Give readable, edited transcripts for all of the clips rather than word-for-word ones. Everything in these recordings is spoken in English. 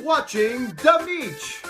watching The Meech.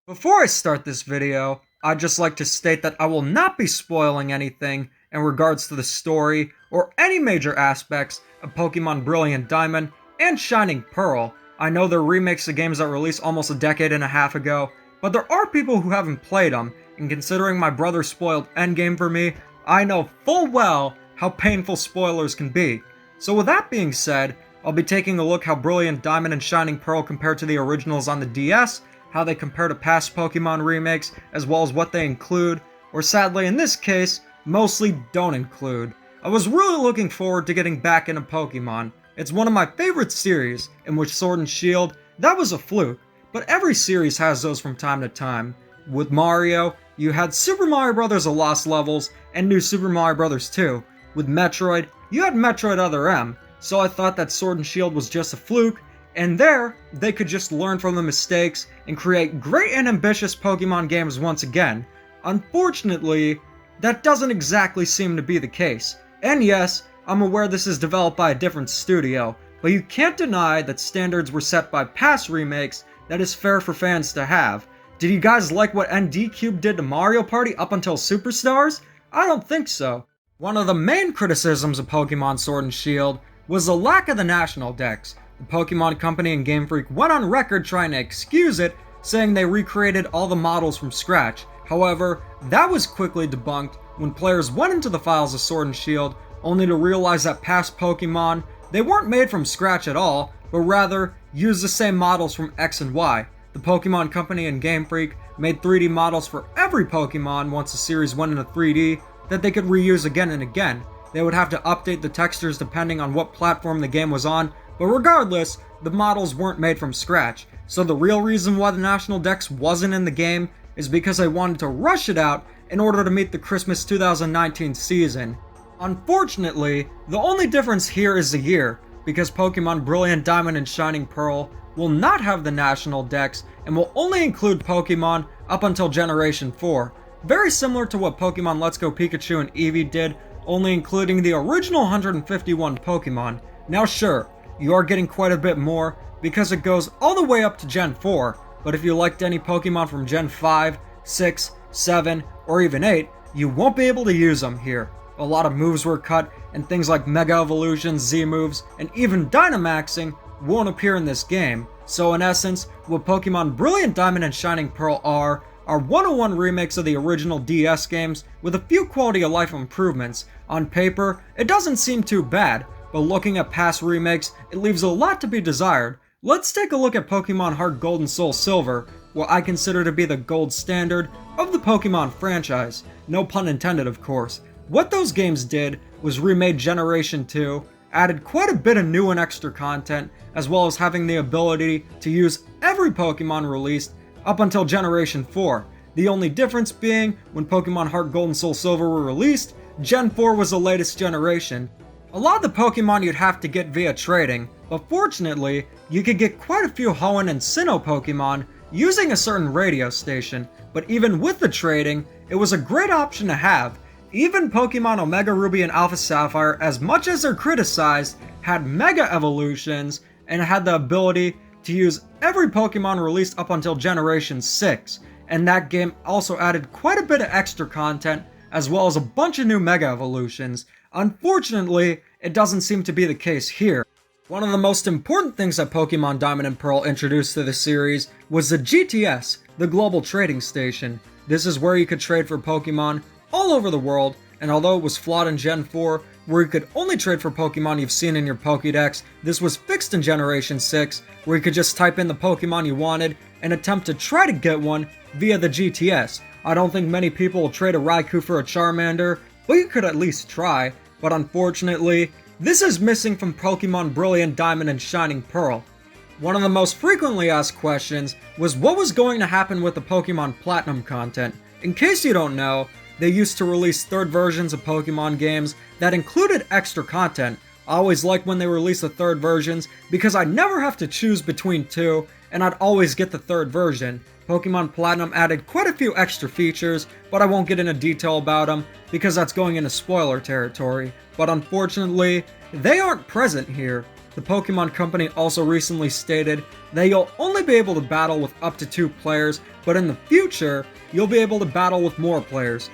Before I start this video, I'd just like to state that I will not be spoiling anything in regards to the story or any major aspects of Pokémon Brilliant Diamond and Shining Pearl. I know they're remakes of games that released almost a decade and a half ago, but there are people who haven't played them, and considering my brother spoiled Endgame for me, I know full well how painful spoilers can be. So with that being said, I'll be taking a look how Brilliant Diamond and Shining Pearl compare to the originals on the DS, how they compare to past Pokemon remakes, as well as what they include, or sadly in this case, mostly don't include. I was really looking forward to getting back into Pokemon. It's one of my favorite series, in which Sword and Shield, that was a fluke, but every series has those from time to time. With Mario, you had Super Mario Bros. The Lost Levels, and New Super Mario Bros. 2. With Metroid, you had Metroid Other M, so I thought that Sword and Shield was just a fluke, and there, they could just learn from the mistakes and create great and ambitious Pokemon games once again. Unfortunately, that doesn't exactly seem to be the case. And yes, I'm aware this is developed by a different studio, but you can't deny that standards were set by past remakes that is fair for fans to have. Did you guys like what ND Cube did to Mario Party up until Superstars? I don't think so. One of the main criticisms of Pokemon Sword and Shield was the lack of the national dex. The Pokemon Company and Game Freak went on record trying to excuse it, saying they recreated all the models from scratch. However, that was quickly debunked when players went into the files of Sword and Shield, only to realize that past Pokemon, they weren't made from scratch at all, but rather used the same models from X and Y. The Pokemon Company and Game Freak made 3D models for every Pokemon once the series went into 3D that they could reuse again and again. They would have to update the textures depending on what platform the game was on, but regardless, the models weren't made from scratch. So the real reason why the National Dex wasn't in the game is because they wanted to rush it out in order to meet the Christmas 2019 season. Unfortunately, the only difference here is the year, because Pokemon Brilliant Diamond and Shining Pearl will not have the National Dex and will only include Pokemon up until Generation 4. Very similar to what Pokemon Let's Go Pikachu and Eevee did, only including the original 151 Pokemon. Now sure, you are getting quite a bit more because it goes all the way up to Gen 4, but if you liked any Pokemon from Gen 5, 6, 7, or even 8, you won't be able to use them here. A lot of moves were cut, and things like Mega Evolutions, Z-moves, and even Dynamaxing won't appear in this game. So in essence, what Pokemon Brilliant Diamond and Shining Pearl are 101 remakes of the original DS games with a few quality of life improvements. On paper, it doesn't seem too bad, but looking at past remakes, it leaves a lot to be desired. Let's take a look at Pokemon Heart Gold and Soul Silver, what I consider to be the gold standard of the Pokemon franchise. No pun intended, of course. What those games did was remade Generation 2, added quite a bit of new and extra content, as well as having the ability to use every Pokemon released up until Generation 4. The only difference being, when Pokemon Heart Gold and Soul Silver were released, Gen 4 was the latest generation. A lot of the Pokemon you'd have to get via trading, but fortunately, you could get quite a few Hoenn and Sinnoh Pokemon using a certain radio station, but even with the trading, it was a great option to have. Even Pokemon Omega Ruby and Alpha Sapphire, as much as they're criticized, had Mega Evolutions and had the ability to use every Pokemon released up until Generation 6, and that game also added quite a bit of extra content, as well as a bunch of new Mega Evolutions. Unfortunately, it doesn't seem to be the case here. One of the most important things that Pokemon Diamond and Pearl introduced to the series was the GTS, the Global Trading Station. This is where you could trade for Pokemon all over the world, and although it was flawed in Gen 4, where you could only trade for Pokemon you've seen in your Pokédex, this was fixed in Generation 6, where you could just type in the Pokemon you wanted and attempt to try to get one via the GTS. I don't think many people will trade a Raikou for a Charmander, but you could at least try. But unfortunately, this is missing from Pokemon Brilliant Diamond and Shining Pearl. One of the most frequently asked questions was what was going to happen with the Pokemon Platinum content. In case you don't know, they used to release third versions of Pokemon games that included extra content. I always liked when they released the third versions because I'd never have to choose between two, and I'd always get the third version. Pokemon Platinum added quite a few extra features, but I won't get into detail about them because that's going into spoiler territory. But unfortunately, they aren't present here. the Pokemon Company also recently stated that you'll only be able to battle with up to 2 players, but in the future, you'll be able to battle with more players.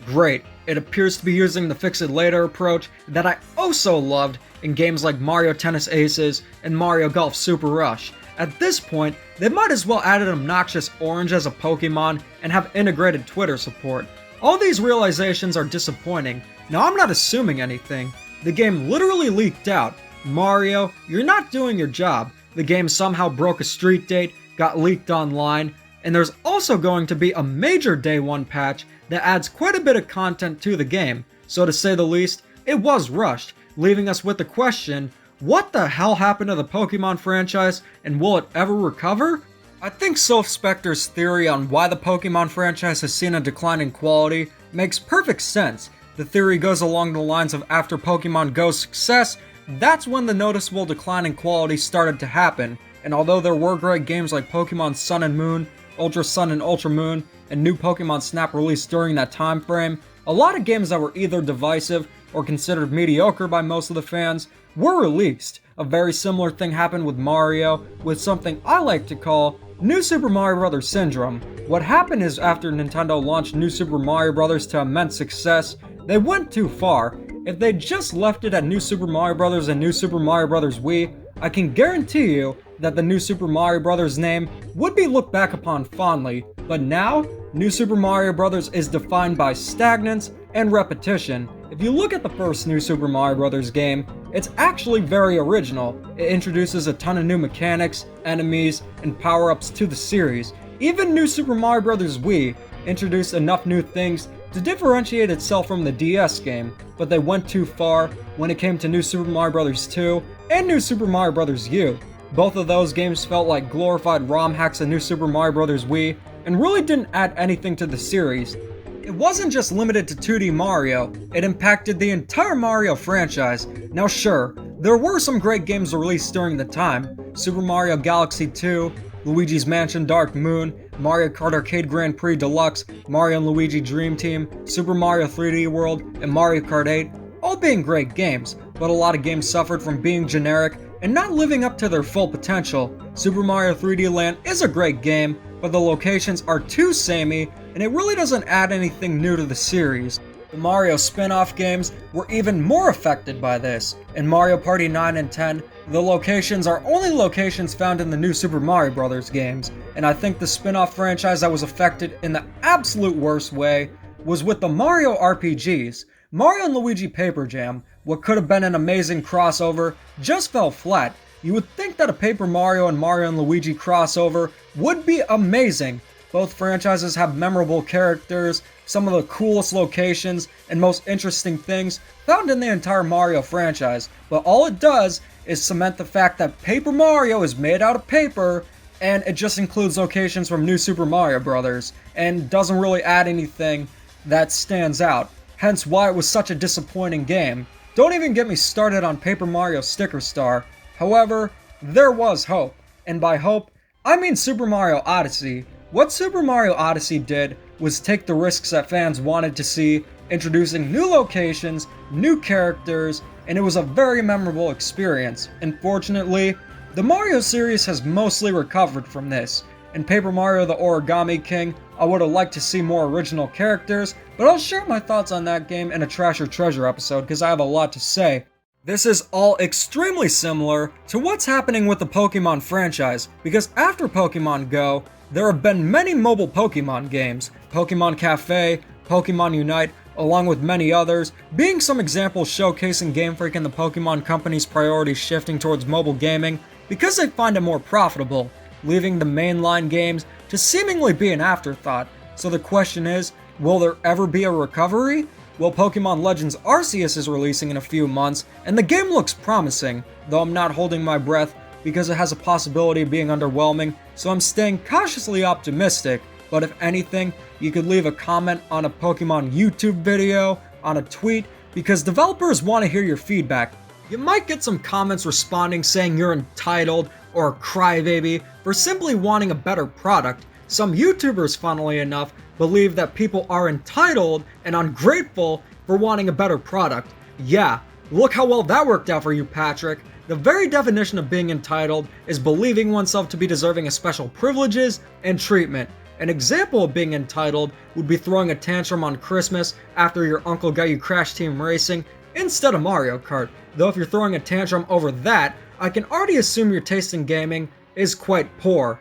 Great, it appears to be using the fix-it-later approach that I also loved in games like Mario Tennis Aces and Mario Golf Super Rush. At this point, they might as well add an obnoxious orange as a Pokemon and have integrated Twitter support. All these realizations are disappointing. Now, I'm not assuming anything. The game literally leaked out. Mario, you're not doing your job. The game somehow broke a street date, got leaked online, and there's also going to be a major Day 1 patch that adds quite a bit of content to the game. So to say the least, it was rushed, leaving us with the question, what the hell happened to the Pokemon franchise, and will it ever recover? I think Soph Spector's theory on why the Pokemon franchise has seen a decline in quality makes perfect sense. The theory goes along the lines of after Pokemon Go's success, that's when the noticeable decline in quality started to happen, and although there were great games like Pokemon Sun and Moon, Ultra Sun and Ultra Moon, and new Pokemon Snap released during that time frame, a lot of games that were either divisive or considered mediocre by most of the fans were released. A very similar thing happened with Mario, with something I like to call New Super Mario Bros. Syndrome. What happened is after Nintendo launched New Super Mario Bros. To immense success, they went too far. If they just left it at New Super Mario Bros. And New Super Mario Bros. Wii, I can guarantee you that the New Super Mario Bros. Name would be looked back upon fondly. But now, New Super Mario Bros. Is defined by stagnance and repetition. If you look at the first New Super Mario Bros. Game, it's actually very original. It introduces a ton of new mechanics, enemies, and power-ups to the series. Even New Super Mario Bros. Wii introduced enough new things to differentiate itself from the DS game, but they went too far when it came to New Super Mario Bros. 2 and New Super Mario Bros. U. Both of those games felt like glorified ROM hacks of New Super Mario Bros. Wii, and really didn't add anything to the series. It wasn't just limited to 2D Mario, it impacted the entire Mario franchise. Now sure, there were some great games released during the time. Super Mario Galaxy 2, Luigi's Mansion Dark Moon, Mario Kart Arcade Grand Prix Deluxe, Mario & Luigi Dream Team, Super Mario 3D World, and Mario Kart 8, all being great games, but a lot of games suffered from being generic and not living up to their full potential. Super Mario 3D Land is a great game, but the locations are too samey, and it really doesn't add anything new to the series. The Mario spin-off games were even more affected by this. In Mario Party 9 and 10, the locations are only locations found in the new Super Mario Bros. Games, and I think the spin-off franchise that was affected in the absolute worst way was with the Mario RPGs. Mario & Luigi Paper Jam, what could have been an amazing crossover, just fell flat. You would think that a Paper Mario and Mario & Luigi crossover would be amazing. Both franchises have memorable characters, some of the coolest locations, and most interesting things found in the entire Mario franchise, but all it does is cement the fact that Paper Mario is made out of paper, and it just includes locations from New Super Mario Bros., and doesn't really add anything that stands out, hence why it was such a disappointing game. Don't even get me started on Paper Mario Sticker Star. However, there was hope, and by hope, I mean Super Mario Odyssey. What Super Mario Odyssey did was take the risks that fans wanted to see, introducing new locations, new characters, and it was a very memorable experience. Unfortunately, the Mario series has mostly recovered from this. In Paper Mario the Origami King, I would have liked to see more original characters, but I'll share my thoughts on that game in a Trash or Treasure episode because I have a lot to say. This is all extremely similar to what's happening with the Pokemon franchise, because after Pokemon Go, there have been many mobile Pokemon games, Pokemon Cafe, Pokemon Unite, along with many others, being some examples showcasing Game Freak and the Pokemon Company's priorities shifting towards mobile gaming because they find it more profitable, leaving the mainline games to seemingly be an afterthought. So the question is, will there ever be a recovery? Well, Pokemon Legends Arceus is releasing in a few months, and the game looks promising, though I'm not holding my breath because it has a possibility of being underwhelming, so I'm staying cautiously optimistic. But if anything, you could leave a comment on a Pokemon YouTube video, on a tweet, because developers want to hear your feedback. You might get some comments responding saying you're entitled or a crybaby for simply wanting a better product. Some YouTubers, funnily enough, believe that people are entitled and ungrateful for wanting a better product. Yeah, Look how well that worked out for you, Patrick. The very definition of being entitled is believing oneself to be deserving of special privileges and treatment. An example of being entitled would be throwing a tantrum on Christmas after your uncle got you Crash Team Racing instead of Mario Kart. Though if you're throwing a tantrum over that, I can already assume your taste in gaming is quite poor.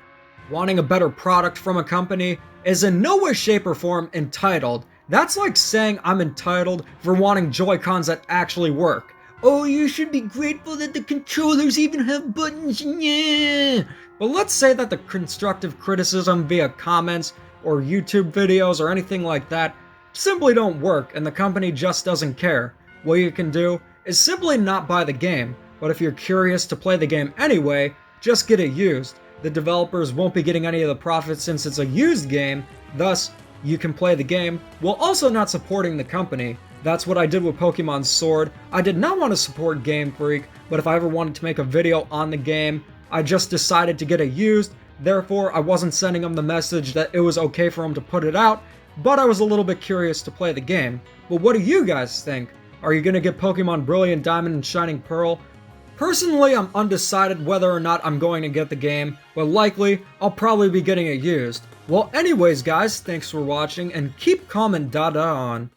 Wanting a better product from a company is in no way, shape, or form entitled. That's like saying I'm entitled for wanting Joy-Cons that actually work. Oh, you should be grateful that the controllers even have buttons, yeah. But let's say that the constructive criticism via comments or YouTube videos or anything like that simply don't work and the company just doesn't care. What you can do is simply not buy the game, but if you're curious to play the game anyway, just get it used. The developers won't be getting any of the profits since it's a used game, thus you can play the game while also not supporting the company. That's what I did with Pokémon Sword. I did not want to support Game Freak, but if I ever wanted to make a video on the game, I just decided to get it used. Therefore, I wasn't sending them the message that it was okay for them to put it out, but I was a little bit curious to play the game. But what do you guys think? Are you gonna get Pokemon Brilliant Diamond and Shining Pearl? Personally, I'm undecided whether or not I'm going to get the game, but likely, I'll probably be getting it used. Well, anyways guys, thanks for watching, and keep calm and dada on.